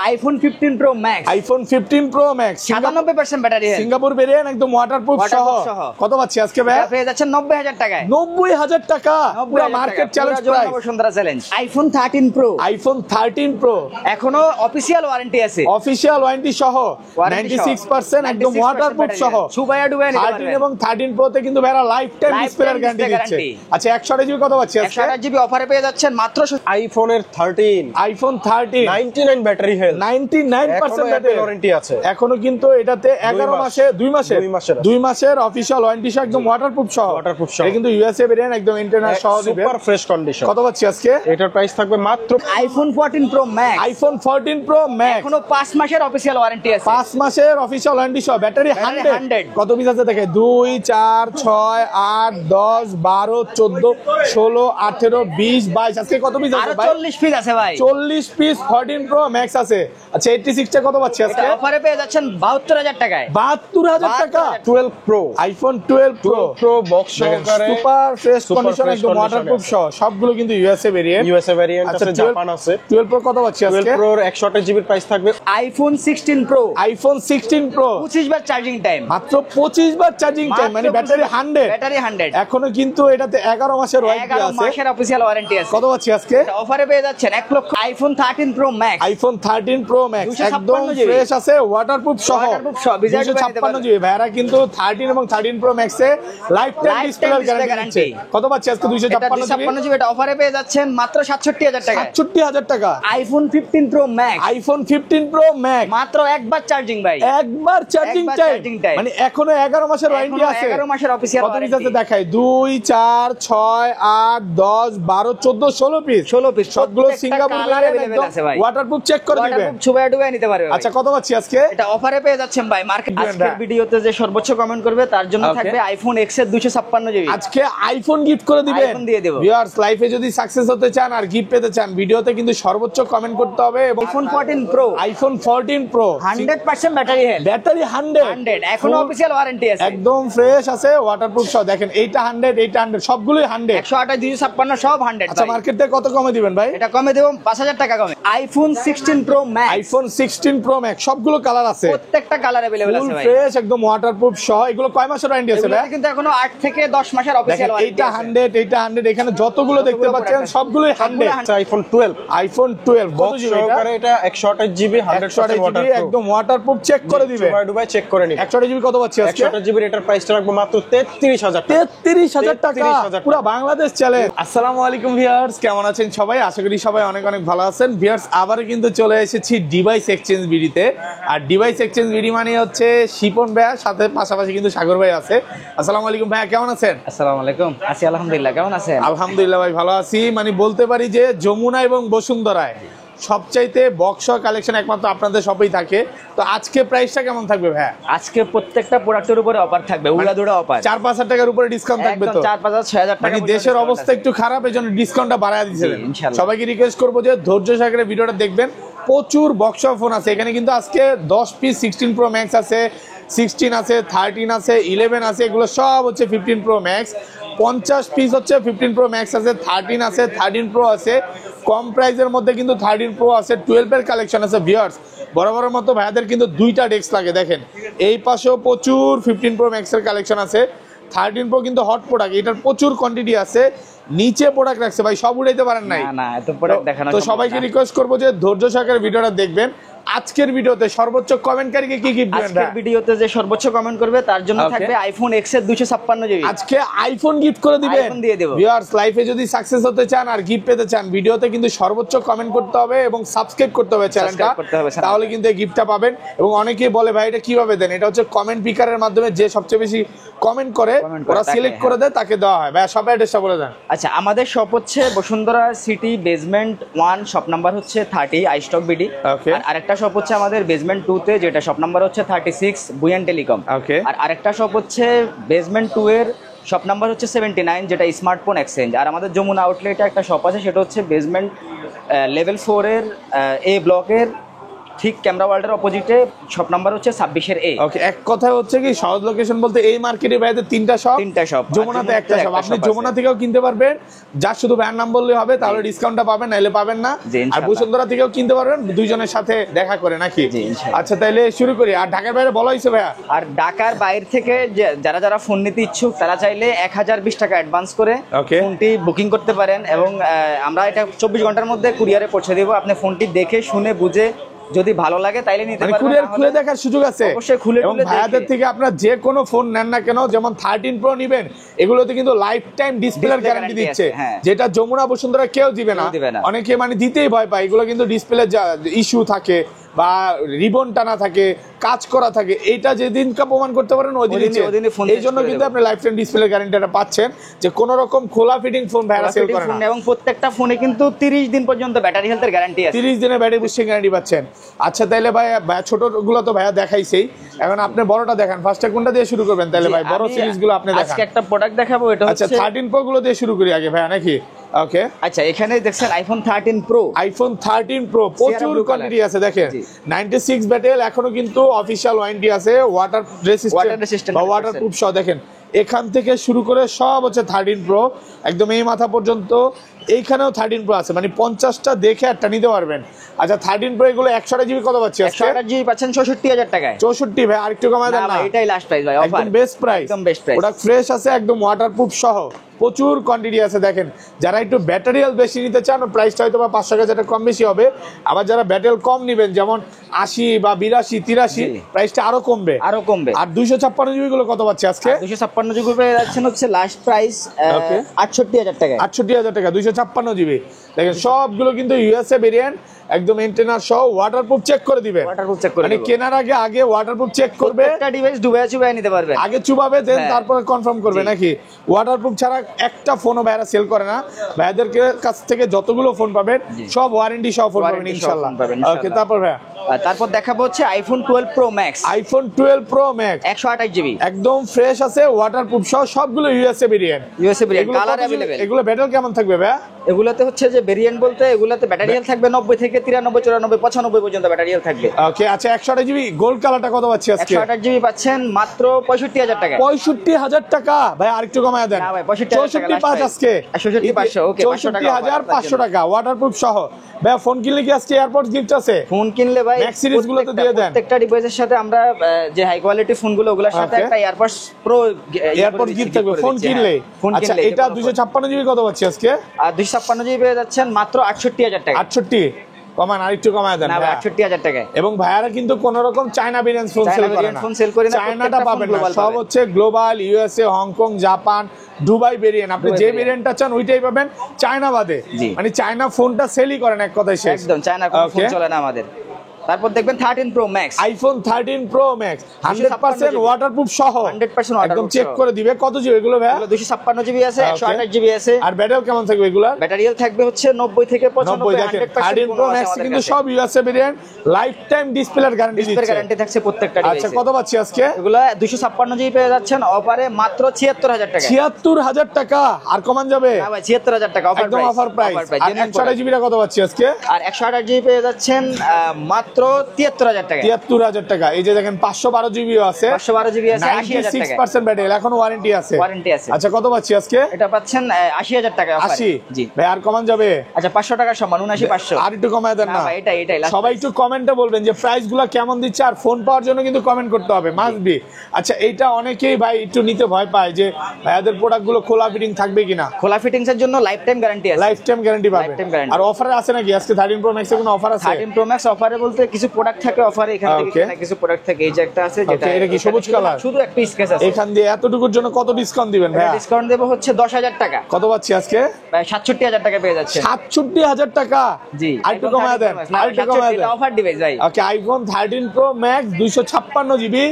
IPhone 15 pro max, iPhone 15 pro max 97% battery health, Singapore variant, একদম waterproof সহ। কত পাচ্ছি আজকে ভাই? পেয়ে যাচ্ছেন 90000 টাকায়। 90000 টাকা, পুরো market challenge price. Bashundhara challenge. IPhone 13 pro, iPhone 13 pro এখনো অফিশিয়াল ওয়ারেন্টি আছে, অফিশিয়াল ওয়ারেন্টি সহ 96%, একদম ওয়াটারপ্রুফ সহ। সুবাইয়া ডুবাইয়া নিতে 13 এবং 13 প্রো তে কিন্তু ভাইরা লাইফ টাইম ডিসপ্লের গ্যারান্টি দিচ্ছে। আচ্ছা 128 কত পাচ্ছি আজকে? 128 জিবি অফারে পেয়ে যাচ্ছেন মাত্র আইফোনের 13, iPhone 13 99 battery health, 99% battery warranty আছে। এখনো কিন্তু এটাতে 11 মাসে 2 মাসের অফিশিয়াল ওয়ারেন্টি সহ, একদম ওয়াটারপ্রুফ সহ। এটা কিন্তু ইউএসএ ভেরিয়েন্ট, একদম ইন্টারনাল সহ দিবে, সুপার ফ্রেশ কন্ডিশন। কত পাচ্ছি আজকে? এটার প্রাইস থাকবে মাত্র iPhone 14 pro max, iPhone 14 pro max এখনো 5 মাসের অফিশিয়াল ওয়ারেন্টি আছে, 5 মাসের অফিশিয়াল ওয়ারেন্টি সহ, ব্যাটারি 100। কত পিস আছে দেখে? 2 4 6 8 10 12 14 16 18 20 22। আজকে কত পিস আছে ভাই? 40 পিস আছে ভাই, 40 পিস 14 প্রো ম্যাক্স আছে। আচ্ছা 86 টা কত পাচ্ছি আজকে? অফারে পেয়ে যাচ্ছেন 72000 টাকায়। 72000 টাকা 12 প্রো, আইফোন 12 প্রো বক্স সহকারে, সুপার ফ্রেশ কন্ডিশন, একদম ওয়াটারপ্রুফ সহ। সবগুলো কিন্তু ইউএসএ ভেরিয়েন্ট, আছে, জাপান আছে। 12 প্রো কত পাচ্ছি আজকে? 12 প্রোর 128 জিবির প্রাইস থাকবে আইফোন 16 প্রো, আইফোন 16 প্রো 25 বার চার্জিং টাইম, মাত্র 25 বার চার্জিং টাইম, মানে ব্যাটারি 100। ব্যাটারি 100, এখনো কিন্তু এটাতে 11 মাসের ওয়ারেন্টি 11 আছে। মাসের অফিশিয়াল ওয়ারেন্টি আছে। কত পাচ্ছি আজকে? অফারে পেয়ে যাচ্ছেন 1 লক্ষ। IPhone 13 pro max, iPhone 13 pro max 256 একদম ফ্রেশ আছে, ওয়াটারপ্রুফ সহ, 256 জিবি। ভাইরা কিন্তু 13 এবং 13 প্রো ম্যাক্সে লাইফ টাইম ডিসপ্লের গ্যারান্টি। কত পাচ্ছি আজকে? 256 জিবি। এটা অফারে পেয়ে যাচ্ছেন মাত্র 67000 টাকা। 67000 টাকা। IPhone 15 pro max, iPhone 15 pro max মাত্র একবার চার্জিং ভাই, একবার চার্জিং টাইম, মানে এখনো 11 মাসের ওয়ারেন্টি আছে। 11 মাসের অফিশিয়াল কত পিস আছে দেখাই? 2 4 6 8 10 12 14 16 পিস, 16 পিস, সবগুলো সিঙ্গাপুর अवेलेबल আছে ভাই। ওয়াটারপ্রুফ চেক করে দিবেন, ওয়াটারপ্রুফ ছুবাইয়া ডুবাইয়া নিতে পারবে। আচ্ছা কত পাচ্ছি আজকে? এটা অফারে পেয়ে যাচ্ছেন ভাই মার্কেট। আজকের ভিডিওতে যে সর্বোচ্চ কমেন্ট করবে তার জন্য থাকবে আইফোন X এর 256 জিবি। আজকে আইফোন গিফট করে দিবেন, আইফোন দিয়ে দেব। ভিউয়ার্স লাইফে যদি সাকসেস হতে চান আর গিফট পেতে চান, ভিডিওতে কিন্তু সর্বোচ্চ কমেন্ট করতে হবে। এবং iPhone 14 pro, iPhone 14 pro 100% battery health, battery 100 এখনো অফিশিয়াল ওয়ারেন্টি আছে, একদম ফ্রেশ আছে, ওয়াটারপ্রুফ সহ। দেখেন এইটা 100, এইটা 100, সবগুলোই 100। 128 256 সব 100। আচ্ছা মার্কেট থেকে কত কমে দিবেন ভাই? এটা কমে দেব 5000 টাকা কমে। IPhone 16 pro max, iPhone 16 pro max সবগুলো কালার আছে, প্রত্যেকটা কালার अवेलेबल আছে ভাই, ফ্রেশ একদম ওয়াটারপ্রুফ সহ। এগুলো কয় মাসের ওয়ারেন্টি আছে ভাই? কিন্তু এখনো 8 থেকে 10 মাসের অফিশিয়াল ওয়ারেন্টি। এইটা 100, এইটা 100, এখানে যতগুলো দেখতে পাচ্ছেন সবগুলোই 100। আইফোন 12, আইফোন 12 কত বক্স জিবি সহকারে, এটা 128 জিবি 100% ওয়াটারপ্রুফ, একদম ওয়াটারপ্রুফ চেক করে দিবেন, দুবাই চেক করে নিন। 128 জিবি কত পাচ্ছি আজকে? 128 জিবির এটার প্রাইসটা রাখবো মাত্র 33000 টাকা। 33000 টাকা, পুরো বাংলাদেশ চলে। আসসালামু আলাইকুম ভিউয়ার্স, কেমন আছেন সবাই? আশা করি সবাই অনেক অনেক ভালো আছেন। ভিউয়ার্স আবার কিন্তু চলে এসেছি ডিভাইস এক্সচেঞ্জ বিডিতে। আর ডিভাইস এক্সচেঞ্জ বিডি মানে হচ্ছে শিপন ভাইয়া, সাথে পাশাপাশি কিন্তু সাগর ভাই আছে। আসসালামু আলাইকুম ভাইয়া, কেমন আছেন? আসসালামু আলাইকুম, আছি আলহামদুলিল্লাহ, কেমন আছেন? আলহামদুলিল্লাহ ভাই ভালো আছি। মানে বলতে পারি যে যমুনা এবং বসুন্ধরায় সবচাইতে বক্স কালেকশন একমাত্র আপনাদের শপেই থাকে। তো আজকে প্রাইসটা কেমন থাকবে ভাইয়া? আজকে প্রত্যেকটা প্রোডাক্টের উপরে অফার থাকবে, উড়াদুড়া অফার। 4-5 টাকার উপরে ডিসকাউন্ট থাকবে তো? 4-5-6,000 টাকা। মানে দেশের অবস্থা একটু খারাপ, এজন্য ডিসকাউন্টটা বাড়ায় দিয়েছিলেন। ইনশাআল্লাহ সবাইকে রিকোয়েস্ট করবো যে ধৈর্য সহকারে ভিডিওটা দেখবেন। প্রচুর বক্স ফোন আছে এখানে, কিন্তু আজকে 10 পিস 16 প্রো ম্যাক্স আছে, 16 আছে, 13 আছে, 11 আছে, এগুলো সব হচ্ছে 15 প্রো ম্যাক্স। 50 পিস হচ্ছে 15 প্রো ম্যাক্স আছে, 13 আছে, 13 প্রো আছে। কম প্রাইসের মধ্যে কিন্তু 13 প্রো আছে, 12 এর কালেকশন আছে। ভিউয়ার্স বরাবরের মতো ভাইয়াদের কিন্তু দুইটা ডেস্ক লাগে। দেখেন এই পাশেও প্রচুর 15 প্রো ম্যাক্সের কালেকশন আছে। 13 প্রো কিন্তু হট প্রোডাক্ট, এটার প্রচুর কোয়ান্টিটি আছে। নিচে প্রোডাক্ট রাখছে ভাই, সব উঠাইতে পারেন নাই। না এত প্রোডাক্ট দেখানো। তো সবাইকে রিকোয়েস্ট করবো যে ধৈর্য সহকারে ভিডিওটা দেখবেন। আজকের ভিডিওতে সর্বোচ্চ কমেন্টকারীকে কি গিফট দিবেন? আজকের ভিডিওতে যে সর্বোচ্চ কমেন্ট করবে তার জন্য থাকবে আইফোন X এর 256 জিবি। আজকে আইফোন গিফট করে দিবেন, আইফোন দিয়ে দেব। ভিউয়ার্স লাইফে যদি সাকসেস হতে চান আর গিফট পেতে চান, ভিডিওতে কিন্তু সর্বোচ্চ কমেন্ট করতে হবে এবং সাবস্ক্রাইব করতে হবে চ্যানেলটা, তাহলে কিন্তু এই গিফটটা পাবেন। এবং অনেকেই বলে ভাই এটা কিভাবে দেন? এটা হচ্ছে কমেন্ট পিকারের মাধ্যমে, যে সবচেয়ে বেশি কমেন্ট করে ওরা সিলেক্ট করে দেয়, তাকে দেওয়া হয়। ভাই সব অ্যাড্রেসটা বলে দেন। আচ্ছা, আমাদের শপ হচ্ছে Bashundhara city basement 1, shop number হচ্ছে 30 আইস্টক বিডি। আর আরেকটা শপ হচ্ছে আমাদের বেসমেন্ট 2 তে, যেটা শপ নাম্বার হচ্ছে 36 বুয়ান টেলিকম। আর আরেকটা শপ হচ্ছে বেসমেন্ট 2 এর শপ নাম্বার হচ্ছে 79, যেটা স্মার্টফোন এক্সচেঞ্জ। আর আমাদের যমুনা আউটলেটে একটা শপ আছে, সেটা হচ্ছে বেসমেন্ট লেভেল 4 এর এ ব্লকের ঠিক ক্যামেরা ওয়ার্ল্ডের অপোজিটে শপ নাম্বার হচ্ছে 26 এ। ওকে, এক কথায় হচ্ছে কি সহজ লোকেশন বলতে এই মার্কেটে ভাইদের তিনটা শপ, যমুনাতে একটা শপ। আপনি যমুনা থেকেও কিনতে পারবেন, যা শুধু ব্যান নাম বললে হবে, তাহলে ডিসকাউন্টটা পাবেন, নাইলে পাবেন না। আর বসুন্ধরা থেকেও কিনতে পারবেন, দুইজনের সাথে দেখা করে নাকি? আচ্ছা তাইলে শুরু করি। আর ঢাকার বাইরে বলা হয়েছে ভাইয়া? আর ঢাকার বাইরে থেকে যারা যারা ফোন নিতে ইচ্ছুক তারা চাইলে 1020 টাকা অ্যাডভান্স করে ফোনটি বুকিং করতে পারেন, এবং আমরা এটা 24 ঘন্টার মধ্যে কুরিয়ারে পৌঁছে দেব। আপনি ফোনটি দেখে শুনে বুঝে যদি ভালো লাগে তাইলে নিতে পারবেন। কুরিয়ার খুলে দেখার সুযোগ আছে অবশ্যই, খুলে এবং ভাইয়াদের থেকে আপনারা যে কোনো ফোন নেন না কেন, যেমন 13 প্রো নেবেন, এগুলোতে কিন্তু লাইফ টাইম ডিসপ্লের গ্যারান্টি দিচ্ছে, যেটা যমুনা বসুন্ধরা কেউ দিবে না। অনেকে মানে দিতেই ভয় পায়, এগুলো কিন্তু ডিসপ্লে ইস্যু থাকে বা রিবন টানা থাকে, কাজ করা থাকে, এইটা যেদিন প্রমাণ করতে পারেন ওই দিন। এই জন্য কিন্তু আপনি লাইফ টাইম ডিসপ্লে গ্যারান্টিটা পাচ্ছেন, যে কোনো রকম খোলা ফিটিং ফোন ভাইরা সেল করে না। এবং প্রত্যেকটা ফোনে কিন্তু 30 দিন পর্যন্ত ব্যাটারি হেলথের গ্যারান্টি আছে, 30 দিনের ব্যাটারি বুস্টিং গ্যারান্টি পাচ্ছেন। আচ্ছা তাইলে ভাই ছোটগুলো তো ভাইয়া দেখাইছেই, এখন আপনি বড়টা দেখান। ফার্স্টে কোনটা দিয়ে শুরু করবেন তাহলে ভাই? বড় সিরিজগুলো আপনি দেখান। আজকে একটা প্রোডাক্ট দেখাবো, এটা হচ্ছে 13 প্রো গুলো দিয়ে শুরু করি আগে ভাইয়া নাকি? ওকে, আচ্ছা এখানে দেখছেন আইফোন 13 প্রো। আইফোন 13 প্রো প্রচুর কোয়ান্টিটি আছে দেখেন। 96 ব্যাটেল, এখনো কিন্তু অফিশিয়াল ওয়ারেন্টি আছে, ওয়াটার রেসিস্ট্যান্ট বা ওয়াটারপ্রুফ সহ। দেখেন এখান থেকে শুরু করে সব হচ্ছে 13 প্রো, একদম এই মাথা পর্যন্ত। এইখানেও 13 প্রো আছে, মানে 50টা দেখে একটা নিতে পারবেন। আচ্ছা 13 প্রো এগুলো 128 জিবি কত পাচ্ছি আজকে? 128 জিবি পাচ্ছেন 64000 টাকায়। 64 ভাই, আরেকটু কমায় দেন না? এটাই লাস্ট প্রাইস ভাই, অফার একদম বেস্ট প্রাইস, একদম বেস্ট প্রাইস। ওটা ফ্রেশ আছে, একদম ওয়াটারপ্রুফ সহ, প্রচুর কোয়ান্টিটি আছে। দেখেন যারা একটু ব্যাটারি হেলথ বেশি নিতে চান, প্রাইসটা হয়তো বা 500 টাকা কম বেশি হবে। আবার যারা ব্যাটারি কম নেবেন, যেমন 80 বা 82 83, প্রাইসটা আরো কমবে। আর 256 জিবি গুলো কত পাচ্ছে আজকে? 256 জিবি পেয়ে যাচ্ছেন হচ্ছে লাস্ট প্রাইস 68000 টাকা। 68000 টাকা 256 জিবি। দেখেন সবগুলো কিন্তু ইউএসএ ভেরিয়েন্ট, একদম এন্টেনার সহ, ওয়াটারপ্রুফ চেক করে দিবেন। মানে কেনার আগে ওয়াটারপ্রুফ চেক করবে, একটা ডিভাইস চুবাই নিতে পারবে, আগে চুবাবে দেন তারপরে কনফার্ম করবে নাকি? ওয়াটারপ্রুফ ছাড়া একটা ফোনও ভাইরা সেল করে না। ভাইদের কাছ থেকে যতগুলো ফোন পাবেন সব ওয়ারেন্টি সহ ফোন পাবেন ইনশাআল্লাহ। ওকে, তারপর ভাইয়া তারপর দেখাবো হচ্ছে iPhone 12 pro max. IPhone 12 pro max 128 GB, একদম ফ্রেশ আছে, ওয়াটারপ্রুফ সহ, সবগুলো ইউএসএ ভেরিয়েন্ট। Colour available. এগুলো ব্যাটারি কেমন থাকবে ভাইয়া? এগুলাতে হচ্ছে যে ভেরিয়েন্ট বলতে এগুলাতে ব্যাটারি হেলথ থাকবে 90 থেকে 93 94 95 পর্যন্ত ব্যাটারি হেলথ থাকবে। ওকে, আচ্ছা 128 জিবি গোল্ড কালারটা কত পাচ্ছি আজকে? 128 জিবি পাচ্ছেন মাত্র 65000 টাকা। 65000 টাকা ভাই, আরেকটু কমায় দেন। না ভাই 65000 আজকে 67500। ওকে, 64500 টাকা ওয়াটারপ্রুফ সহ। ভাই ফোন কিনলে কি আজকে এয়ারপডস গিফট আছে? ফোন কিনলে ভাই ম্যাক্স সিরিজগুলোতে দিয়ে দেন। প্রত্যেকটা ডিভাইসের সাথে আমরা যে হাই কোয়ালিটি ফোনগুলো ওগুলোর সাথে একটা এয়ারপডস প্রো এয়ারপডস গিফট থাকবে ফোন কিনলে। আচ্ছা এটা 256 জিবি কত পাচ্ছি আজকে? আর 256 জিবি পেয়ে যাচ্ছেন মাত্র 68000 টাকা। 68 কমান, আরেকটু কমায় দেন। না ভাই 68000 টাকা। এবং ভাইয়ারা কিন্তু কোন রকম চায়না ভেরিয়েন্ট ফোন সেল করে না, চায়নাটা পাবেন না, সব হচ্ছে global, USA, Hong Kong, Japan, Dubai variant. আপনি যে ভেরিয়েন্টটা চান ওইটাই পাবেন, চায়না বাদে। মানে চায়না ফোনটা সেলই করেন এক কথায় শেষ, একদম চায়না কোনো ফোন চলে না আমাদের। তারপর দেখবেন 13 pro max, iPhone 13 pro max 100% waterproof সহ, 100% একদম চেক করে দিবে। কত জিবি এগুলো ভাই? 256 জিবি আছে, 128 জিবি আছে। আর ব্যাটারি কেমন থাকবে এগুলা? ব্যাটারি হেলথ থাকবে হচ্ছে 90 থেকে 95। 13 প্রো ম্যাক্স কিন্তু সব ইউএসএ ভেরিয়েন্ট, লাইফ টাইম ডিসপ্লের গ্যারান্টি দিচ্ছে। ডিসপ্লে গ্যারান্টি থাকছে প্রত্যেকটা ডিভাইসে। আচ্ছা কত পাচ্ছি আজকে? এগুলা 256 জিবি পেয়ে যাচ্ছেন অফারে মাত্র 76000 টাকা। 76000 টাকা, আর কমান যাবে? না ভাই 76000 টাকা অফার প্রাইস, একদম অফার প্রাইস। আর 128 জিবিটা কত পাচ্ছি আজকে? আর 128 জিবি পেয়ে যাচ্ছেন মাত্র 73000 টাকা। 73000 টাকা। এই যে দেখেন 512 জিবিও আছে, 512 জিবি আছে, 80000 টাকা 96% ব্যাটারি, এখন ওয়ারেন্টি আছে। আচ্ছা কত পাচ্ছি আজকে? এটা পাচ্ছেন 80000 টাকা অফার। 80 জি ভাই, আর কমান যাবে? আচ্ছা 500 টাকার সমান 79500। আর একটু কমায় দেন না? ভাই এটাই সবাই একটু কমেন্টে বলবেন যে প্রাইসগুলো কেমন দিচ্ছে, আর ফোন পাওয়ার জন্য কিন্তু কমেন্ট করতে হবে, মাস্ট বি। আচ্ছা এইটা অনেকেই ভাই একটু নিতে ভয় পায় যে ভাইয়াদের প্রোডাক্টগুলো খোলা ফিটিং থাকবে কিনা। খোলা ফিটিংস এর জন্য লাইফ টাইম গ্যারান্টি আছে, লাইফ টাইম গ্যারান্টি পাবেন। আর অফারে আছে নাকি আজকে 13 প্রো ম্যাক্সে কোনো অফার আছে? 13 প্রো ম্যাক্স অফারে বলতে কিছু প্রোডাক্ট থাকে অফারে, এখান থেকে কিছু প্রোডাক্ট থাকে। এই যে একটা আছে যেটা এটা কি সবুজ কালার, শুধু একটা স্কেচ আছে। এখান দিয়ে এতটুকুর জন্য কত ডিসকাউন্ট দিবেন ভাই? ডিসকাউন্ট দেব হচ্ছে 10000 টাকা। কত পাচ্ছি আজকে? ভাই 67000 টাকা পেয়ে যাচ্ছে। 67000 টাকা? জি আর একটু কমায় দেন, আর একটু কমায় দেন। এটা অফার ডিভাইস ভাই। Okay, iPhone 13 pro max 256 GB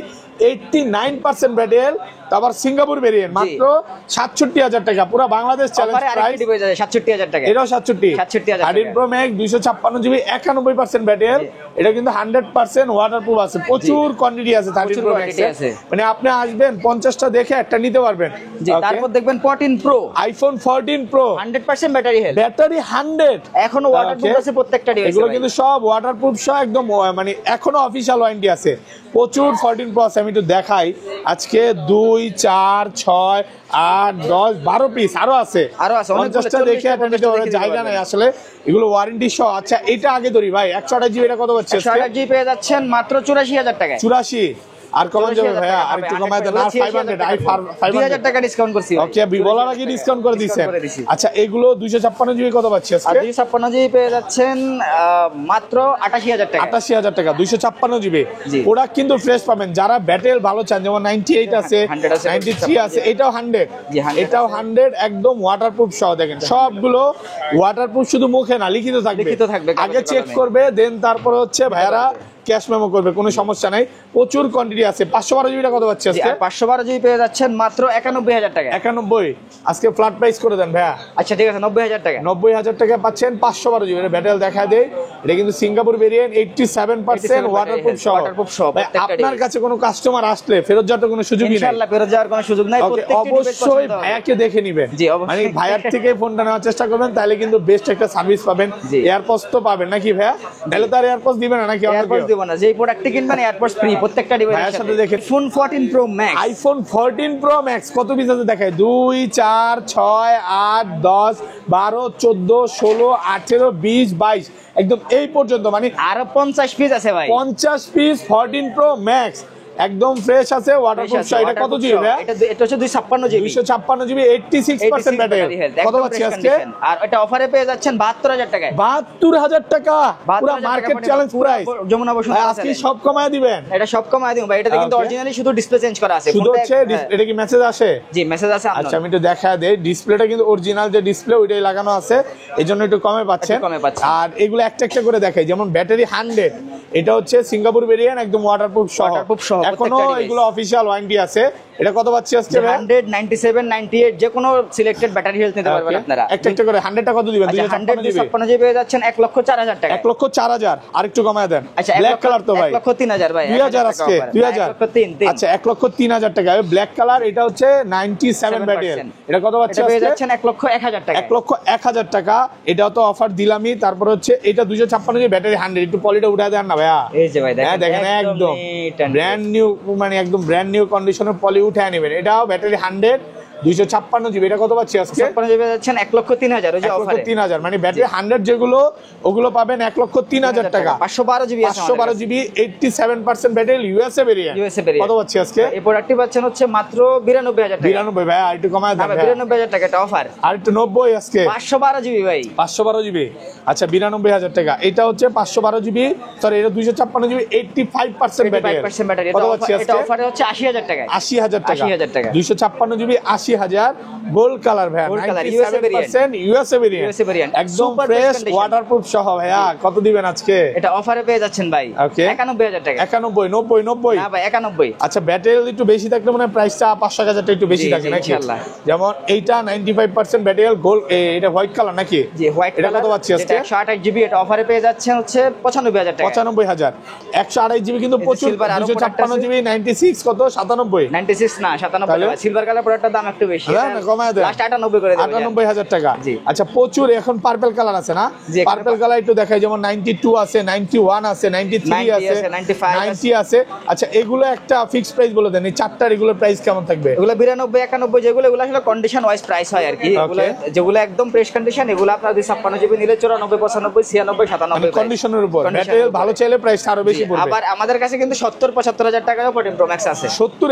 89% battery, তারপর সিঙ্গাপুর ভেরিয়েন্ট মাত্র 67,000 টাকা, পুরো বাংলাদেশ চ্যালেঞ্জ প্রাইস। 67,000 টাকা, এটাও 67, 67,000 13 প্রো ম্যাক্স 256 জিবি 91% ব্যাটেল, এটা কিন্তু 100% ওয়াটারপ্রুফ আছে, প্রচুর কোয়ান্টিটি আছে 13 প্রো ম্যাক্স। মানে আপনি আসবেন 50টা দেখে একটা নিতে পারবেন। তারপর দেখবেন 14 pro, iPhone 14 pro 100% battery health, battery 100, এখনো ওয়াটারপ্রুফ আছে প্রত্যেকটা ডিভাইসে। এগুলো কিন্তু সব ওয়াটারপ্রুফ সহ একদম, মানে এখনো অফিশিয়াল ওয়ারেন্টি আছে, প্রচুর 14 প্রো আছে। আমি একটু দেখাই, আজকে 2, 4, 6, 8, 10, 12 পিস আরো আছে, 50টা দেখে একটা নিতে পারবেন, জায়গা নাই আসলে, এগুলো ওয়ারেন্টি সহ। আচ্ছা এটা আগে ধরি ভাই, 128 জিবি এটা কত হচ্ছে? 128 জিবি পেয়ে যাচ্ছেন মাত্র 84,000 টাকায়। 84, আর কমান যাবে ভাইয়া? আর একটু কমায় দেন, আর 500, আই 2000 টাকা ডিসকাউন্ট করছি। ওকে, বলার আগে ডিসকাউন্ট করে দিয়েছেন। আচ্ছা এগুলো 256 জিবি কত পাচ্ছি আর আজকে? 256 জিবি পেয়ে যাচ্ছেন মাত্র 88,000 টাকা। 88,000 টাকা 256 জিবি। প্রোডাক্ট কিন্তু ফ্রেশ পাবেন, যারা ব্যাটেল ভালো চান, যেমন 98 আছে, 93 আছে, এটাও 100, এটাও 100 একদম ওয়াটারপ্রুফ সহ। দেখেন সবগুলো ওয়াটারপ্রুফ, শুধু মুখে না, লিখিত থাকবে, আগে চেক করবে, দেন তারপরে হচ্ছে ভাইয়ারা ক্যাশ মেমো করবে, কোনো সমস্যা নাই, প্রচুর কোয়ান্টিটি আছে। 512 জিবিটা কত পাচ্ছে আজকে? 512 জিবি পেয়ে যাচ্ছেন মাত্র 91,000 টাকা। 91, আজকে ফ্ল্যাট প্রাইস করে দেন ভাইয়া। আচ্ছা ঠিক আছে, 90,000 টাকা। 90,000 টাকা পাচ্ছেন 512 জিবি। এটা ব্যাটেল দেখা দেয়, এটা কিন্তু সিঙ্গাপুর ভেরিয়েন্ট, 87% ওয়াটারপ্রুফ সহ। আপনার কাছে কোনো কাস্টমার আসলে ফেরত যাওয়ার কোনো সুযোগই নেই, ইনশাআল্লাহ ফেরত যাওয়ার কোনো সুযোগ নাই। অবশ্যই ভাইয়াকে দেখে নেবেন, মানে ভাইয়ার থেকে ফোনটা নেওয়ার চেষ্টা করবেন, তাহলে কিন্তু বেস্ট একটা সার্ভিস পাবেন। এয়ারপডস তো পাবেন নাকি ভাইয়া? তাহলে তার এয়ারপডস দিবেন না নাকি? এয়ারপডস দিব না, যে প্রোডাক্ট কিনবেন এয়ারপডস ফ্রি প্রত্যেকটা ডিভাইসের সাথে। দেখেন phone 14 pro max, iPhone 14 pro max কত পিস আছে দেখায়? 2, 4, 6, 8, 10, 12, 14, 16, 18, 20, 22, একদম এই পর্যন্ত, মানে আরো 50 পিস আছে ভাই। 50 পিস 14 প্রো ম্যাক্স একদম ফ্রেশ আছে, ওয়াটারপ্রুফ। এটা কত জিবি ভাই? এটা হচ্ছে 256 জিবি, 256 জিবি, 86% ব্যাটারি। কত পাচ্ছি আজকে? আর এটা অফারে পেয়ে যাচ্ছেন 72,000 টাকায়। 72,000 টাকা, পুরো market challenge price. Jamuna Bashundhara আজকে সব কমায় দিবেন? এটা সব কমায় দিব ভাই। এটাতে কিন্তু অরিজিনালি শুধু ডিসপ্লে চেঞ্জ করা আছে, শুধু হচ্ছে এটা কি মেসেজ আসে? জি মেসেজ আছে। আচ্ছা আমি একটু দেখায় দেই, ডিসপ্লেটা কিন্তু অরিজিনাল যে ডিসপ্লে ওইটাই লাগানো আছে, এজন্য একটু কমে পাচ্ছেন। আর এগুলো একটা একটা করে দেখাই, যেমন ব্যাটারি 100, এটা হচ্ছে সিঙ্গাপুর ভেরিয়েন্ট, একদম ওয়াটারপ্রুফ সহ। এখনো এগুলো অফিশিয়াল ওয়ারেন্টি আছে। এটা কত পাচ্ছি আজকে? 100, 97, 98 যে কোনো সিলেক্টেড ব্যাটারি হেলথ নিতে পারবেন আপনারা। একটা একটা করে 100 টাকা কত দিবেন? 256 জিবি পেয়ে যাচ্ছেন 1,04,000 টাকা। 1,04,000, আরেকটু কমায় দেন। আচ্ছা ব্ল্যাক কালার তো ভাই 1,03,000 ভাই। 2000 আজকে 2000। আচ্ছা 1,03,000 টাকা ব্ল্যাক কালার, এটা হচ্ছে 97 ব্যাটারি। এটা কত পাচ্ছি আজকে? পেয়ে যাচ্ছেন 1,01,000 টাকা। 1,01,000 টাকা, এটাও তো অফার দিলামই। তারপর হচ্ছে এটা 256 জিবি ব্যাটারি 100, একটু পলিটা উঠায় দেন না ভাইয়া। এই যে ভাই দেখেন একদম ব্র্যান্ড নিউ, মানে একদম ব্র্যান্ড নিউ কন্ডিশনের পলি উঠায় নেবেন। এটাও ব্যাটারি 100, 256 জিবি। এটা কত পাচ্ছি আজকে? 56 জিবি যাচ্ছেন 1,03,000, ওই যে অফারে 1,03,000, মানে ব্যাটারি 100 যেগুলো, ওগুলো পাবেন 1,03,000 টাকা। 512 জিবি আছে, 512 জিবি, 87% ব্যাটারি, ইউএসএ ভেরিয়েন্ট। কত পাচ্ছি আজকে? এই প্রোডাক্টটি পাচ্ছেন হচ্ছে মাত্র 92,000 টাকা। 92 ভাই, আর একটু কমায় দেন। 92,000 টাকা এটা অফার। আর একটু 90 আজকে। 512 জিবি ভাই, 512 জিবি। আচ্ছা 92,000 টাকা। এটা হচ্ছে 512 জিবি, সরি এটা 256 জিবি, 85% ব্যাটারি। কত পাচ্ছি আজকে? এটা অফারে হচ্ছে 80,000 টাকা। 80,000 টাকা। 80,000 টাকা। 256 জিবি 80,000, গোল্ড কালার ভাই, 97% ইউএসএ ভেরিয়েন্ট, একদম ফ্রেশ ওয়াটারপ্রুফ সহ। ভাইয়া কত দিবেন আজকে? এটা অফারে পেয়ে যাচ্ছেন ভাই 91,000 টাকা। 91, 90, 90 না ভাই 91। আচ্ছা ব্যাটারি একটু বেশি থাকলে মানে প্রাইসটা 500,000 টাকা একটু বেশি থাকে নাকি? যেমন এইটা 95% ব্যাটারি, গোল্ড, এটা হোয়াইট কালার নাকি? জি হোয়াইট। এটা কত পাচ্ছি আজকে? 128 জিবি, এটা অফারে পেয়ে যাচ্ছেন হচ্ছে 95,000 টাকা। 95,000। 128 জিবি কিন্তু প্রচুর। 256 জিবি 96 কত? 97। 96 না 97। সিলভার কালার প্রোডাক্টটার দাম একটু বেশি। না কমায় দেন, লাস্ট 98 করে দেব। 98,000 টাকা। আচ্ছা প্রচুর এখন পার্পল কালার আছে না? পার্পল কালার একটু দেখাই, যেমন 92 আছে, 91 আছে, 93 আছে, 90 আছে। আচ্ছা এগুলো একটা ফিক্স প্রাইস বলে দেন, এই চারটার এগুলোর প্রাইস কেমন থাকবে? এগুলো 92, 91 যেগুলো, এগুলো আসলে কন্ডিশন ওয়াইজ প্রাইস হয় আর কি। এগুলো যেগুলো একদম ফ্রেশ কন্ডিশন, এগুলো আপনার 256 জিবি নিলে 94, 95, 96, 97 কন্ডিশনের উপর। ব্যাটারি ভালো চাইলে প্রাইস আরো বেশি পড়বে। আবার আমাদের কাছে কিন্তু 70, 75,000 টাকায়ও 14 প্রো ম্যাক্স আছে। 70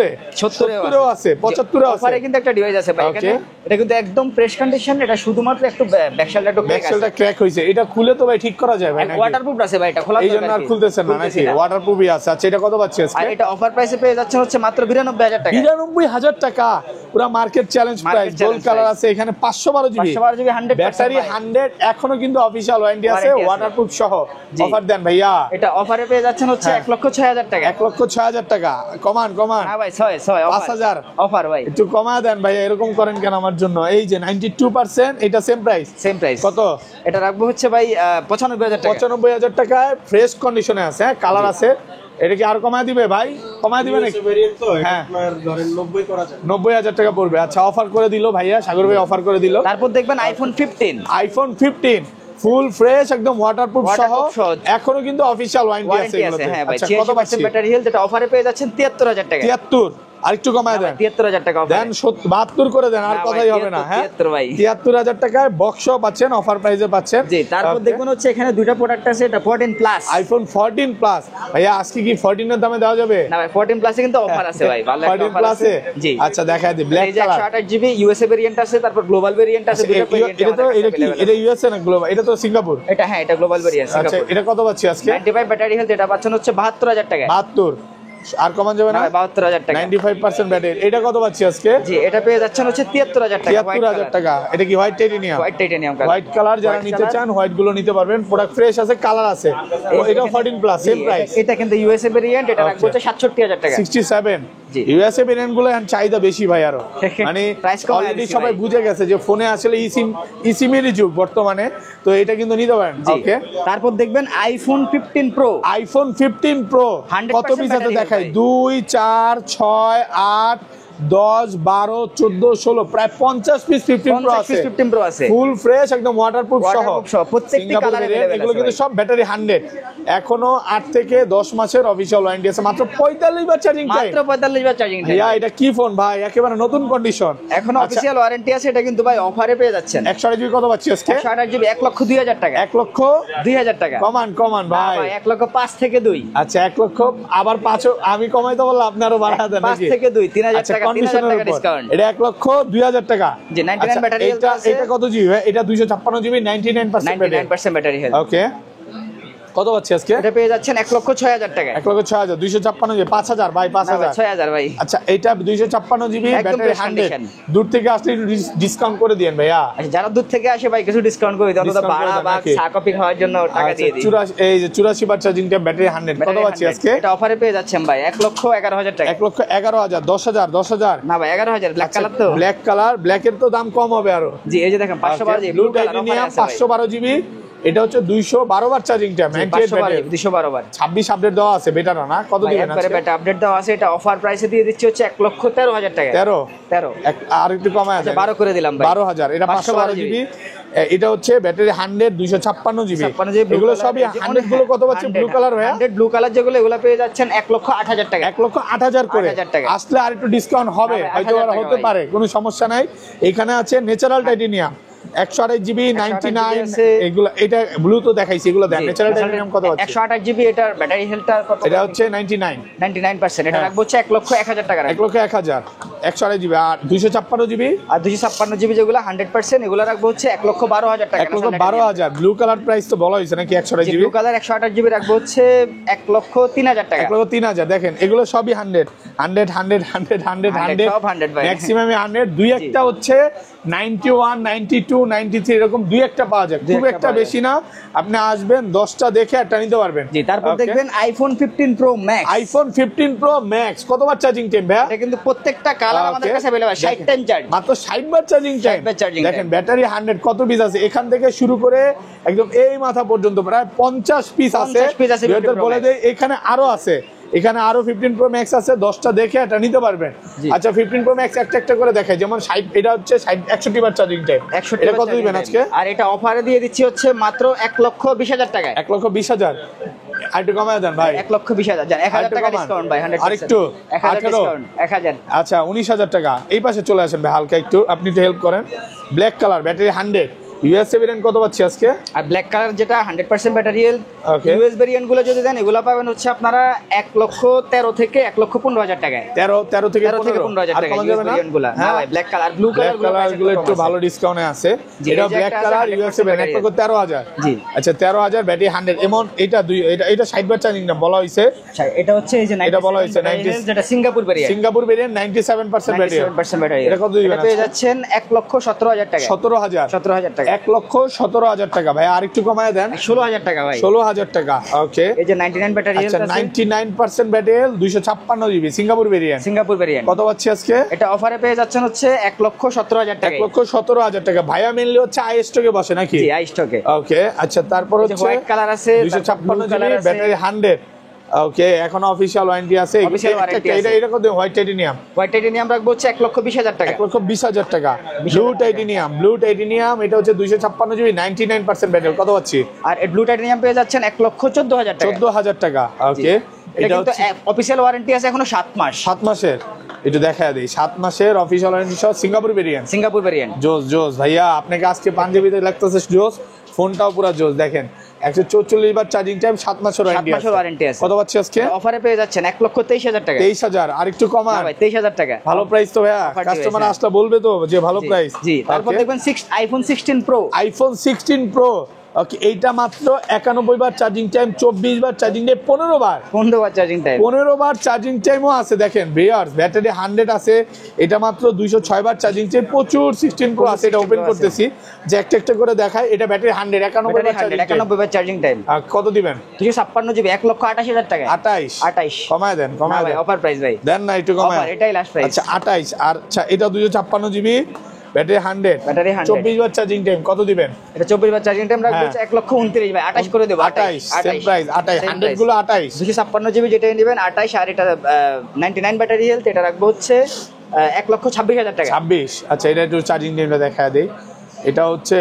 এও আছে, 75 এও আছে। অফারে কিন্তু একটা ডিভাইস আছে ভাই এখানে। এটা কিন্তু একদম ফ্রেশ কন্ডিশন, এটা শুধুমাত্র একটু ব্যাকশেলটা একটু ব্যাকশেলটা ক্র্যাক হইছে, এটা খুলে তো ভাই ঠিক করা যায় ভাই নাকি? ওয়াটারপ্রুফ আছে ভাই, এটা খোলা এই জন্য আর খুলতেছেন না নাকি? ওয়াটারপ্রুফই আছে। আচ্ছা এটা কত পাচ্ছি আজকে? আর এটা অফার প্রাইসে পেয়ে যাচ্ছে হচ্ছে মাত্র 92000 টাকা। 92000 টাকা, পুরো market challenge price. Gold colour আছে এখানে 512 জিবি, 512 জিবি 100% ব্যাটারি 100, এখনো কিন্তু অফিশিয়াল ওয়ারেন্টি আছে, ওয়াটারপ্রুফ সহ। অফার দেন ভাইয়া। এটা অফারে পেয়ে যাচ্ছেন হচ্ছে 1,06,000 টাকা। 1,06,000 টাকা। কমান হ্যাঁ ভাই 6 5000 অফার ভাই। একটু কমা দেন ভাই, এরকম করেন কেন আমার জন্য? এই যে 92% এটা সেম প্রাইস। সেম প্রাইস কত? এটা রাখবো হচ্ছে ভাই 95,000 টাকা। 95,000 টাকায় ফ্রেশ কন্ডিশনে আছে, কালার আছে। এটা কি আর কমায় দিবে ভাই? কমায় দিবে নাকি? ভেরিয়েন্ট তো হ্যাঁ। আপনার ধরেন 90 করা যায়। 90,000 টাকা পড়বে। আচ্ছা অফার করে দিল ভাইয়া, সাগর ভাই অফার করে দিল। তারপর দেখবেন আইফোন 15 ফুল ফ্রেশ একদম ওয়াটারপ্রুফ সহ, Waterproof সহ। এখনো কিন্তু অফিশিয়াল ওয়ারেন্টি আছে এগুলোতে। হ্যাঁ ভাই আচ্ছা কত 86% পাচ্ছি? ব্যাটারি হেলথ, এটা অফারে পেয়ে যাচ্ছেন 73,000 টাকা। 73, আরেকটু কমায় দেন। 73,000 টাকা অফার। দেন 72 করে দেন, আর না কথাই ভাই, হবে না। হ্যাঁ 73 ভাই। 73,000 টাকায় বক্স পাচ্ছেন, অফার প্রাইসে পাচ্ছেন। জি, তারপর Okay. দেখুন হচ্ছে এখানে দুইটা প্রোডাক্ট আছে, এটা 14 প্লাস। আইফোন 14 প্লাস ভাইয়া আজকে কি 14 এর দামে দেওয়া যাবে? না ভাই 14 প্লাসে কিন্তু অফার আছে ভাই, ভালো একটা 14 অফার আছে। প্লাসে? জি আচ্ছা দেখায় দি, ব্ল্যাক এই যে কালার। 128 জিবি ইউএসএ ভেরিয়েন্ট আছে, তারপর গ্লোবাল ভেরিয়েন্ট আছে, দুটো ভেরিয়েন্ট। এটা তো এটা কি এটা ইউএসএ না গ্লোবাল? এটা তো সিঙ্গাপুর। এটা হ্যাঁ এটা গ্লোবাল ভেরিয়েন্ট আচ্ছা সিঙ্গাপুর। এটা কত পাচ্ছি আজকে? 95 ব্যাটারি হেলথ, এটা পাচ্ছেন হচ্ছে 72,000 টাকা। 72, আর কমান যাবে না? 72,000 টাকা। 95% ব্যাটারি। এটা কত পাচ্ছি আজকে? জি এটা পেয়ে যাচ্ছেন হচ্ছে 73,000 টাকা। 73,000 টাকা। এটা কি white titanium? White titanium colour. White colour যারা White নিতে color। চান হোয়াইট গুলো নিতে পারবেন। প্রোডাক্ট ফ্রেশ আছে, কালার আছে। এটাও 14 প্লাস, সেম প্রাইস। এটা কিন্তু ইউএসএ ভেরিয়েন্ট, এটা রাখবো হচ্ছে 67,000 টাকা। 67। জি। ইউএসএ ভেরিয়েন্ট গুলো এখন চাহিদা বেশি ভাই আরো। মানে Price কমায় অলরেডি দিছি সবাই ভাই। বুঝে গেছে যে ফোনে আসলে ইসিমেরই যুগ বর্তমানে, তো এটা কিন্তু নিতে পারেন। জি। ওকে। তারপর দেখবেন আইফোন 15 প্রো। আইফোন 15 প্রো 100% কত পিস আছে battery দেখাই? ভাই। 2 4 6 8 10 12 14 16 প্রায় 50 পিস 15 প্রো 50 আছে। পিস 15 প্রো আছে। ফুল ফ্রেশ একদম ওয়াটারপ্রুফ সহ। Waterproof সহ, প্রত্যেকটি সিঙ্গাপুর colour variant, available এগুলো আছে কিন্তু ভাই। সব ব্যাটারি 100। এখনো 8 থেকে 10 মাসের অফিশিয়াল ওয়ারেন্টি আছে, মাত্র 45 বার চার্জিং টাইম। মাত্র 45 বার চার্জিং টাইম। ভাইয়া এটা কি ফোন ভাই, একেবারে নতুন কন্ডিশন। এখন অফিশিয়াল ওয়ারেন্টি আছে, এটা কিন্তু ভাই অফারে পেয়ে যাচ্ছেন। 128 জিবি কত পাচ্ছি আজকে? 128 জিবি 1,02,000 টাকা। 1,02,000 টাকা। কমান না ভাই। ভাই 1,05 থেকে 2। আচ্ছা 1 লক্ষ আবার 5 আমি কমাইতে বললাম, আপনি আরো বাড়া দেন 5 নাকি? থেকে 2 3000 আচ্ছা টাকা, 3000 কন্ডিশনের টাকা উপর ডিসকাউন্ট। এটা 1,02,000 টাকা। জি, 99 আচ্ছা, ব্যাটারি হেলথ আছে। এটা কত জিবি ভাই? এটা 256 GB 99% battery. 99% battery health. Okay কত পাচ্ছি আজকে? এটা পেয়ে যাচ্ছেন 1,06,000 টাকা। 1,06,000 256 জিবি 5,000 ভাই না ভাই, 5,000। 6,000 ভাই। আচ্ছা এটা 256 জিবি একদম ব্যাটারি fresh 100। condition। দূর থেকে আসলে ডিসকাউন্ট করে দিয়েন ভাইয়া। আচ্ছা যারা দূর থেকে আসে ভাই কিছু ডিসকাউন্ট করে দিই, অন্তত Discount করে ভাড়া দেন বা নাকি? চা কফি খাওয়ার জন্য টাকা আচ্ছা, দিয়ে দিই। 84 এই যে 84 বার চার্জিং টাইম ব্যাটারি 100 কত পাচ্ছি আজকে? এটা অফারে পেয়ে যাচ্ছেন ভাই 1,11,000 টাকা। 1,11,000 10,000 না ভাই 11,000 ব্ল্যাক কালার তো। ব্ল্যাক কালার, ব্ল্যাকের তো দাম কম হবে আরো। জি এই যে দেখেন 512 জিবি ব্লু ব্লু কালার অফারে টাইটেনিয়াম আছে ভাই। 512 জিবি, এটা হচ্ছে 212 বার চার্জিং টাইম 98 ব্যাটারি। 212 বার। 26 আপডেট দেওয়া আছে, বেটার না? কত ভাই দিবেন একবারে আজকে? ব্যাটা আপডেট দেওয়া আছে, এটা অফার প্রাইসে দিয়ে দিচ্ছি হচ্ছে 1,13,000 টাকা। 13 আর একটু কমায় আচ্ছা দেন। 12 করে দিলাম ভাই। 12,000 এটা 512 জিবি। এটা হচ্ছে ব্যাটারি 100 256 জিবি। 56 জিবি blue এগুলো color, সবই এই যে 100 গুলো কত পাচ্ছি? ব্লু কালার ভাইয়া 100 ব্লু কালার যেগুলো এগুলো পেয়ে যাচ্ছেন 1,08,000 টাকা। 1,08,000 করে। 8,000 টাকা। আসলে আর একটু ডিসকাউন্ট হবে, না ভাই, হয়তো 8,000 হতে টাকা পারে, কোনো সমস্যা নাই। এখানে আছে ন্যাচারাল টাইটেনিয়াম 128 জিবি 99 আছে। এগুলো, এটা ব্লু তো দেখাইছি, এগুলো দেন। জি, ন্যাচারাল টাইটেনিয়াম কত আছে? 128 জিবি, এটার ব্যাটারি হেলথটা কত? এটা হচ্ছে 99 99%। এটা হ্যাঁ। রাখবো হচ্ছে 1,01,000 টাকা রাখবো। 1,01,000 128 জিবি আর 256 জিবি আর 256 জিবি যেগুলো 100% এগুলো রাখবো হচ্ছে 1,12,000 টাকা। 1,12,000 ব্লু কালার প্রাইস তো বলা হয়েছে নাকি? 128 জিবি ব্লু কালার 128 জিবি রাখবো হচ্ছে 1,03,000 টাকা। 1,03,000 দেখেন এগুলো সবই 100 100 100 100 100 100 সব 100 ভাই। ম্যাক্সিমাম 100 দুই একটা হচ্ছে 91 92 93 এরকম দুই একটা পাওয়া যায়, দুই খুব একটা একটা পাওয়া বেশি না। আপনি আসবেন 10টা দেখে একটা নিতে পারবেন। জি তারপর Okay? দেখবেন iPhone 15 pro max. IPhone 15 pro max কতবার চার্জিং টাইম ভাই? এটা কিন্তু প্রত্যেকটা কালার আমাদের Okay. কাছে अवेलेबल 60 টাইম চার্জ। মাত্র 60 বার চার্জিং টাইম। 60 বার charging দেখেন time। ব্যাটারি 100 কত পিস আছে এখান থেকে শুরু করে একদম এই মাথা পর্যন্ত প্রায় 50 পিস আছে। 50 piece আছে 15 Pro বলে Max। দেই এখানে আরো আছে, এখানে আরো 15 প্রো ম্যাক্স আছে, 10টা দেখে এটা নিতে পারবেন। জি। আচ্ছা 15 প্রো ম্যাক্স একটা একটা করে দেখাই, যেমন 60 এটা হচ্ছে 61 বার চার্জিং টাইম। 61 এটা বার কত charging দিবেন time। আজকে? আর এটা অফারে দিয়ে দিচ্ছি হচ্ছে মাত্র 1,20,000 টাকা। 1,20,000 আর একটু কমায় দেন ভাই। 1,20,000 জান 1,000 টাকা কমান। ডিসকাউন্ট ভাই 100%। আরেকটু 1,000 18 ডিসকাউন্ট 1,000। আচ্ছা 19,000 টাকা। এই পাশে চলে আসেন ভাই, হালকা একটু আপনি একটু হেল্প করেন। Black colour battery 100 USA variant কত পাচ্ছি আজকে? আর ব্ল্যাক কালার যেটা 100% battery health, Okay. US variant গুলো যদি দেন এগুলো পাবেন হচ্ছে আপনারা 1,13,000 থেকে 1,15,000 টাকায়। 13 থেকে 15,000 আর টাকা কমা ইউএস যাবে না? ভেরিয়েন্ট গুলো। হ্যাঁ ভাই, black colour, blue black colour colour গুলো একটু ভালো ডিসকাউন্টে আছে। জি, এটা এই যে ব্ল্যাক একটা কালার আছে ইউএসএ 100% ভেরিয়েন্ট কত? 13,000। জি। আচ্ছা 13,000 ব্যাটারি 100 এমন। এটা এটা 60 ওয়াট চার্জিং না বলা হইছে। আচ্ছা, এটা হচ্ছে এই যে এটা বলা হয়েছে 90 যেটা Singapore variant, Singapore variant 97% battery. 97% battery. এটা কত দিবেন? পেয়ে যাচ্ছেন 1,17,000 টাকা। 17,000 17,000 টাকা। 1,17,000 টাকা ভাই, আর একটু কমায় দেন। 16,000 টাকা ভাই। 16,000 টাকা। ওকে, এই যে 99 ব্যাটারি আচ্ছা হেলথ আছে, 99% battery 256 GB Singapore variant. Singapore variant. কত পাচ্ছি আজকে? এটা অফারে পেয়ে যাচ্ছেন হচ্ছে 1,17,000 টাকা। 1,17,000 টাকা। ভাইয়া মেনলি হচ্ছে আই স্টকে বসে নাকি? জি, আই স্টকে। ওকে, আচ্ছা তারপর এই যে হচ্ছে হোয়াইট কালার আছে, 256 কালার জিবি আছে, ব্যাটারি 100। ওকে, এখন অফিশিয়াল ওয়ারেন্টি আছে। Official warranty আছে। এটা কত? White titanium. হোয়াইট টাইটেনিয়াম রাখবো হচ্ছে 1,20,000 টাকা। 1,20,000 টাকা। ব্লু টাইটেনিয়াম, ব্লু টাইটেনিয়াম এটা হচ্ছে 256 জিবি 99% ব্যাটারি। কত পাচ্ছি? আর ব্লু টাইটেনিয়াম পেয়ে যাচ্ছেন 1,14,000 টাকা। 14,000 টাকা। ওকে, এটা এটা কিন্তু হচ্ছে অফিশিয়াল ওয়ারেন্টি আছে এখনো 7 মাস। 7 মাসের। একটু দেখা দেই, 7 মাসের অফিশিয়াল ওয়ারেন্টি সহ সিঙ্গাপুর ভেরিয়েন্ট। Singapore variant. জোস জোস ভাইয়া, আপনাকে আজকে পাঞ্জাবিতে লাগতেছে জোস, ফোনটাও পুরো জোস। দেখেন 144 বার চার্জিং টাইম, 7 মাসের 7 মাসের ওয়ারেন্টি আছে। কত পাচ্ছি আজকে? অফারে পেয়ে যাচ্ছেন 1,23,000 টাকা। 23,000। আর একটু কমান ভাই, 23,000 টাকা। ভালো প্রাইস তো ভাইয়া, Offer কাস্টমার দিয়েছে। আসলে বলবে তো যে ভালো জি, প্রাইস। জি। তারপর দেখবেন iPhone 16 pro. IPhone 16 pro. Okay, এইটা মাত্র 91 বার চার্জিং টাইম, 24 বার চার্জিং টাইম, 15 বার 15 বার চার্জিং টাইম। 15 বার চার্জিং টাইমও আছে। দেখেন ভিউয়ার্স, ব্যাটারি 100 আছে। এটা মাত্র 206 বার চার্জিং টাইম। প্রচুর 16 প্রো আছে। এটা ওপেন করতেছি যে একটা একটা করে দেখাই। এটা ব্যাটারি 100, 91 বার চার্জিং টাইম। 91 বার চার্জিং টাইম। কত দিবেন? 256 জিবি 1,28,000 টাকা। 28 কমায় দেন, কমায় ভাই, দেন। অফার প্রাইস ভাই। দেন না একটু কমায়। অফার, এটাই লাস্ট প্রাইস। আচ্ছা 28। আর আচ্ছা এটা 256 জিবি ব্যাটারি 100, ব্যাটারি 100, 24 বার চার্জিং টাইম। কত দিবেন? এটা 24 বার চার্জিং টাইম রাখবো হ্যাঁ। হচ্ছে 1,29,000 ভাই। 28 করে দেব। 28 সেম প্রাইস। 28 100 গুলো 28। 256 জিবি যেটা নেবেন 28। আর এটা 99 ব্যাটারি হেলথ, এটা রাখবো হচ্ছে 1,26,000 টাকা। 26। আচ্ছা এটা একটু চার্জিং টাইমটা দেখা দেই। এটা হচ্ছে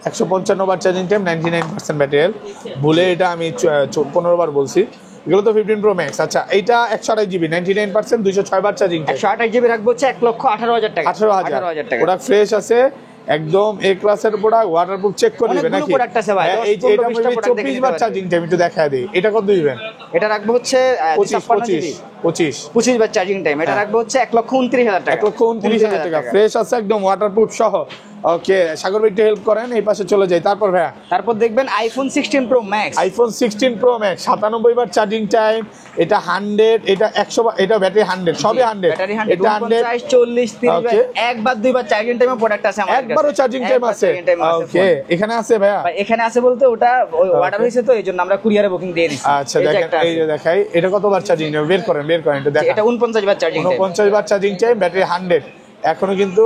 155 বার চার্জিং টাইম, 99% ব্যাটারি হেলথ। ভুলে এটা আমি 15 বার বলছি। এগুলো তো 15 প্রো ম্যাক্স। আচ্ছা এইটা 128 জিবি 99%, 206 বার চার্জিং টাইম। 128 জিবি রাখবো হচ্ছে 1,18,000 টাকা। 18,000 টাকা। ওটা ফ্রেশ আছে একদম, এ ক্লাসের প্রোডাক্ট, ওয়াটারপ্রুফ চেক করে দিবেন অনেকগুলো নাকি? প্রোডাক্ট আছে ভাই, হ্যাঁ, 10, এই যে এটা 15, 20টা প্রোডাক্ট 24 দেখে বার নিতে চার্জিং টাইম। একটু দেখা দেই, এটা কত দিবেন? এটা রাখবো হচ্ছে 25 জিবি 25 25 বার চার্জিং টাইম। এটা রাখবো হচ্ছে 1,29,000 টাকা। 1,29,000 টাকা। ফ্রেশ আছে একদম, ওয়াটারপ্রুফ সহ। ওকে, সাগর ভাই একটু হেল্প করেন, এই পাশে চলে যাই। তারপর ভাইয়া তারপর দেখবেন iPhone 16 pro max. IPhone 16 pro max 97 বার চার্জিং টাইম। এটা 100, এটা 100 বার, এটা ব্যাটারি 100, সবই 100। ব্যাটারি 100, এটা 100 49, 40, 30 Okay. একবার দুইবার চার্জিং টাইমে প্রোডাক্ট আছে আমাদের কাছে। একবারও চার্জিং টাইম একবার আছে। charging time আছে ওকে, phone। এখানে আছে ভাইয়া? ভাই, এখানে আছে বলতে ওটা অর্ডার হয়েছে তো এইজন্য আমরা কুরিয়ারে বুকিং দিয়ে দিচ্ছি। আচ্ছা দেখেন, এই যে দেখাই, এটা কতবার চার্জিং নেবে? বের করেন একটু দেখান। এটা 49 বার চার্জিং টাইম। 49 বার চার্জিং টাইম, ব্যাটারি 100। এখনো কিন্তু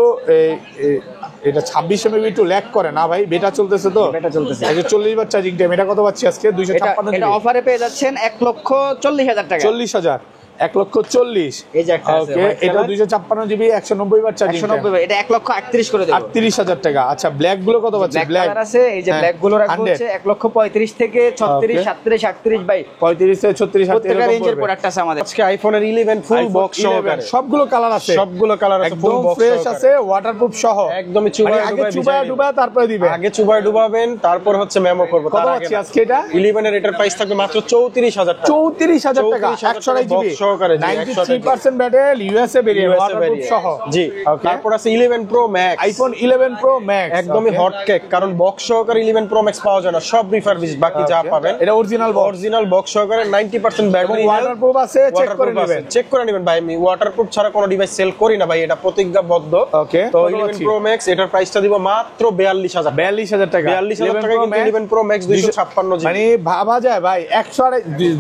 এটা 26 মেবি একটু ল্যাগ করে না ভাই, বেটা চলতেছে তো। বেটা চলতেছে। এই যে 40 বার চার্জিং টাইম। এটা কত পাচ্ছি আজকে? 256 এটা অফারে পেয়ে যাচ্ছেন 1,40,000 টাকা। 40,000। 1,40,000। এই যে একটা আছে, ওকে, white এটা color। 256 জিবি 190 বার চার্জিং 190 বার, এটা 1,38,000 করে দেব। 38,000 টাকা। আচ্ছা ব্ল্যাক গুলো কত পাচ্ছি? ব্ল্যাক ব্ল্যাক কালার আছে, এই যে ব্ল্যাক গুলো রাখবো হচ্ছে 1,35,000 থেকে 36, 37, 38 ভাই। 35 থেকে 36 প্রত্যেকটা রেঞ্জের প্রোডাক্ট আছে আমাদের। আজকে আইফোনের 11 ফুল বক্স সহকারে সবগুলো কালার আছে, সবগুলো কালার আছে, ফুল একদম বক্স ফ্রেশ সহকারে আছে, ওয়াটারপ্রুফ সহ। একদমই মানে চুবায় আগে চুবায় ডুবায় তারপরে দিবে। আগে চুবায় ডুবাবেন, তারপর হচ্ছে মেমো করব। কত পাচ্ছি আজকে এটা? 11 এর এটার প্রাইস থাকবে মাত্র 34,000 টাকা। 34,000 টাকা। 128 জিবি সহকারে, জি, 93% ব্যাটারি, ইউএসএ ভেরিয়েন্ট, ওয়াটারপ্রুফ সহ। জি। Okay. তারপর আছে 11 pro max, iPhone 11 pro max একদমই হট কেক, কারণ বক্স সহকারে 11 প্রো ম্যাক্স পাওয়া যায় না, সব রিফারবিশড। বাকি যা পাবেন এটা অরিজিনাল বক্স, অরিজিনাল বক্স সহকারে 90% ব্যাটারি, ওয়াটারপ্রুফ আছে, চেক করে নেবেন। চেক করে নেবেন ভাই। আমি ওয়াটারপ্রুফ ছাড়া কোনো ডিভাইস সেল করি না ভাই, এটা প্রতিজ্ঞাবদ্ধ। ওকে, তো 11 প্রো ম্যাক্স এটার প্রাইসটা দিব মাত্র 42,000 টাকা। 42,000 টাকা। 42,000 টাকা কিন্তু 11 প্রো ম্যাক্স 256 জিবি। মানে ভাবা যায় ভাই,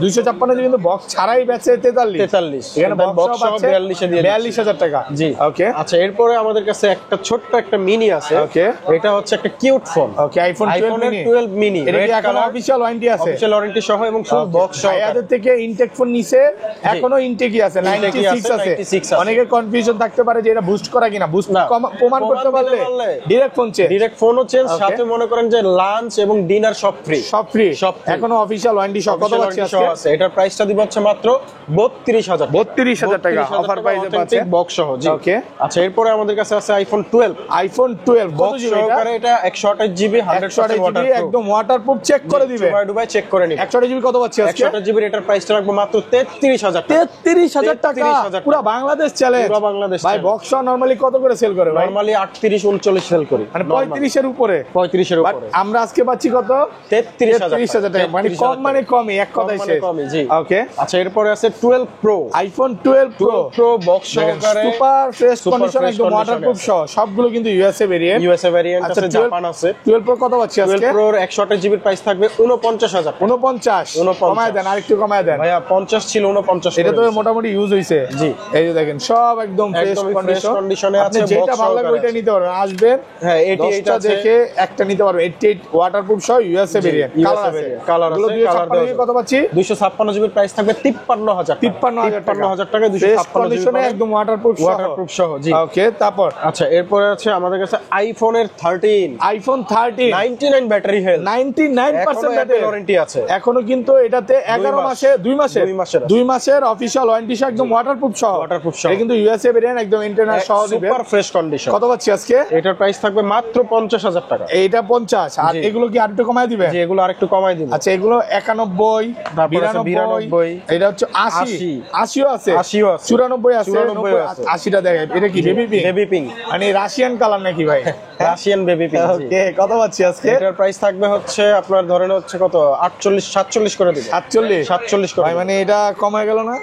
256 জিবি কিন্তু বক্স ছাড়াই বেচে 43। এখানে বক্স সহ 42,000 টাকা। জি, ওকে। আচ্ছা এরপরে আমাদের কাছে একটা ছোট্ট একটা মিনি আছে। ওকে, এটা হচ্ছে একটা কিউট ফোন। ওকে, আইফোন 12 মিনি। এটা কি এখন অফিশিয়াল ওয়ারেন্টি আছে? অফিশিয়াল ওয়ারেন্টি সহ এবং ফুল বক্স সহ। ভাইয়াদের থেকে ইনটেক ফোন নিছে, এখনো ইনটেকই আছে, 96 আছে। 96 আছে। অনেকের কনফিউশন থাকতে পারে যে এটা বুস্ট করা কিনা। বুস্ট না, প্রমাণ করতে পারলে ডাইরেক্ট ফোন চেঞ্জ। ডাইরেক্ট ফোনও চেঞ্জ, Okay. সাথে মনে করেন যে লাঞ্চ এবং ডিনার সব ফ্রি। সব ফ্রি, সব free। এখনো অফিশিয়াল ওয়ারেন্টি সহ। কত পাচ্ছি আজকে? আছে, এটার প্রাইসটা দিব হচ্ছে মাত্র 32,000 32,000 টাকা অফার প্রাইসে পাচ্ছেন বক্স সহ। জি ওকে। আচ্ছা এরপরে আমাদের কাছে আছে আইফোন 12 আইফোন 12 কত বক্স জিবি সহকারে, এটা 128 জিবি 100% ওয়াটারপ্রুফ, একদম ওয়াটারপ্রুফ, চেক করে দিবে, ডুবাই চেক করে নিবে। 128 জিবি কত পাচ্ছি আজকে? 128 জিবি এটার প্রাইসটা রাখবো মাত্র 33,000 টাকা। 33,000 টাকা 33,000 পুরো বাংলাদেশ চ্যালেঞ্জ। পুরো বাংলাদেশ ভাই challenge। বক্স নরমালি কত করে সেল করে ভাই? নরমালি 38 39 সেল করি, মানে 35 এর উপরে। 35 এর বাট উপরে আমরা আজকে পাচ্ছি কত? 33,000 টাকা, মানে কম মানে কমই, এক কথাই শেষ। কমই, জি। ওকে। আচ্ছা এরপরে আছে 12 প্রো, আইফোন 12 প্রো বক্স সহকারে, super fresh Super condition, fresh একদম condition ওয়াটারপ্রুফ আছে। সহ সবগুলো কিন্তু ইউএসএ ভেরিয়েন্ট। ইউএসএ ভ্যারিয়েন্ট আচ্ছা, আছে, 12 জাপান আছে। 12 প্রো কত পাচ্ছি 12 আজকে? প্রোর 128 জিবির প্রাইস থাকবে 49,000 টাকা। 49 কমায় দেন, আরেকটু কমায় দেন ভাইয়া 50 ছিল 49 এটা তো করে দিয়েছি। মোটামুটি ইউজ হইছে। জি। এই যে দেখেন সব একদম ফ্রেশ একদমই fresh কন্ডিশন condition-এ আপনি আছে, যেটা box ভালো লাগবে সহকারে ওইটা আছে। নিতে পারবেন, আসবেন হ্যাঁ 88 10টা আছে, দেখে একটা নিতে পারবেন। 88 ওয়াটারপ্রুফ সহ ইউএসএ ভেরিয়েন্ট, কালার আছে, কালার এগুলো আছে, দিয়ে কালার 56 কত পাচ্ছি? 256 জিবির প্রাইস থাকবে 53,000 53,000 টাকা। ফ্রেশ 256 কন্ডিশনে জিবি একদম ওয়াটারপ্রুফ ওয়াটারপ্রুফ সহ। জি। ওকে। তারপর আচ্ছা এরপরে আছে আমাদের কাছে আইফোনের 13 iPhone 13 99 battery health, 99% battery warranty আছে। এখনো কিন্তু এটাতে 11 মাস। মাসে 2 মাসের 2 মাসের অফিশিয়াল ওয়ারেন্টি সহ একদম ওয়াটারপ্রুফ সহ। Waterproof সহ। এটা কিন্তু ইউএসএ ভেরিয়েন্ট, একদম ইন্টারনাল সহ দিবে। Super fresh condition. কত পাচ্ছি আজকে? এটার প্রাইস থাকবে মাত্র 50,000 টাকা। এইটা 50, আর জি। এগুলো কি আরেকটু কমায় দিবে? যে এগুলো আরেকটু কমাই দিব। আচ্ছা এগুলো 91, তারপর আছে 92, এটা হচ্ছে 80, 80ও আছে, 80ও আছে, 94 আছে, 94 আছে। 80টা দেখেন। এটা কি বেবি পিঙ্ক? বেবি পিঙ্ক, মানে রাশিয়ান কালার নাকি ভাই? Russian baby pink. ওকে, কত পাচ্ছি আজকে? এটার প্রাইস থাকবে হচ্ছে আপনার ধরেন হচ্ছে কত 48 47 করে দিব। 47 করে ভাই, দিব। মানে এটা কমায় গেল না?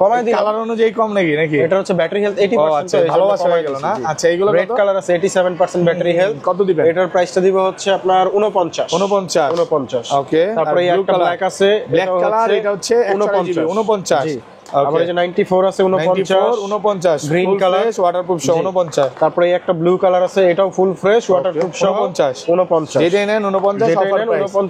কমাই দিই। কালার অনুযায়ী কম নাকি? এটা হচ্ছে ব্যাটারি হেলথ ও 80%। আচ্ছা, ভালোবাসা হয়ে গেল না? আচ্ছা এগুলো রেড কালার আছে 87% ব্যাটারি হেলথ। কত দিবেন? এটার প্রাইসটা দিব হচ্ছে আপনার 49। 49। ওকে। তারপরে আর একটা ব্ল্যাক আছে, ব্ল্যাক কালার, এটা হচ্ছে 49। জি। তারপরে যে 94 আছে 49, green Full colour, fresh, waterproof সহ জি। 49। তারপরে এই একটা ব্লু কালার আছে, এটাও ফুল ফ্রেশ ওয়াটারপ্রুফ সহ 49। 49। যেটাই নেন 49 যেটাই অফার নেন প্রাইস। 49।